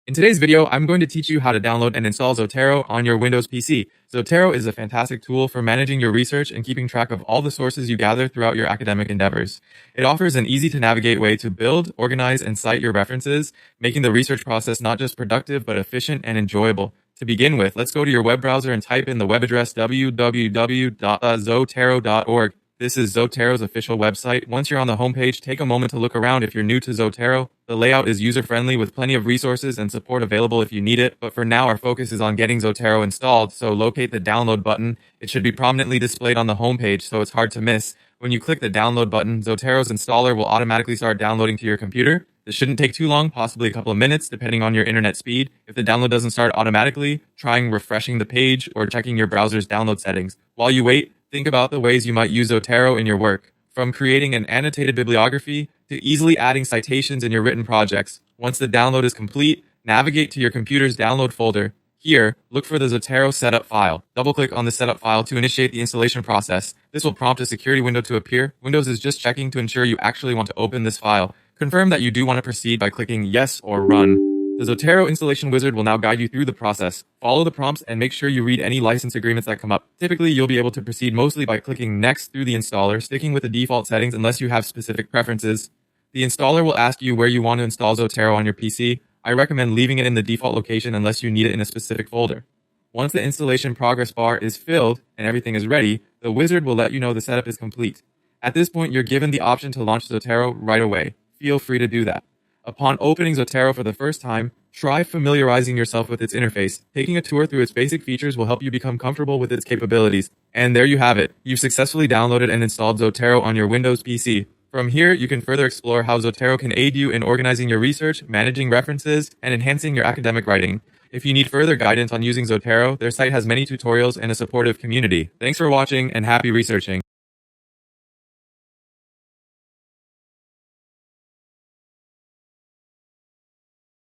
In today's video, I'm going to teach you how to download and install Zotero on your Windows PC. Zotero is a fantastic tool for managing your research and keeping track of all the sources you gather throughout your academic endeavors. It offers an easy-to-navigate way to build, organize, and cite your references, making the research process not just productive, but efficient and enjoyable. To begin with, let's go to your web browser and type in the web address www.zotero.org. This is Zotero's official website. Once you're on the homepage, take a moment to look around if you're new to Zotero. The layout is user-friendly with plenty of resources and support available if you need it, but for now our focus is on getting Zotero installed, so locate the download button. It should be prominently displayed on the homepage so it's hard to miss. When you click the download button, Zotero's installer will automatically start downloading to your computer. This shouldn't take too long, possibly a couple of minutes, depending on your internet speed. If the download doesn't start automatically, try refreshing the page or checking your browser's download settings. While you wait, think about the ways you might use Zotero in your work, from creating an annotated bibliography to easily adding citations in your written projects. Once the download is complete, navigate to your computer's download folder. Here, look for the Zotero setup file. Double-click on the setup file to initiate the installation process. This will prompt a security window to appear. Windows is just checking to ensure you actually want to open this file. Confirm that you do want to proceed by clicking Yes or Run. The Zotero installation wizard will now guide you through the process. Follow the prompts and make sure you read any license agreements that come up. Typically, you'll be able to proceed mostly by clicking Next through the installer, sticking with the default settings unless you have specific preferences. The installer will ask you where you want to install Zotero on your PC. I recommend leaving it in the default location unless you need it in a specific folder. Once the installation progress bar is filled and everything is ready, the wizard will let you know the setup is complete. At this point, you're given the option to launch Zotero right away. Feel free to do that. Upon opening Zotero for the first time, try familiarizing yourself with its interface. Taking a tour through its basic features will help you become comfortable with its capabilities. And there you have it. You've successfully downloaded and installed Zotero on your Windows PC. From here, you can further explore how Zotero can aid you in organizing your research, managing references, and enhancing your academic writing. If you need further guidance on using Zotero, their site has many tutorials and a supportive community. Thanks for watching and happy researching.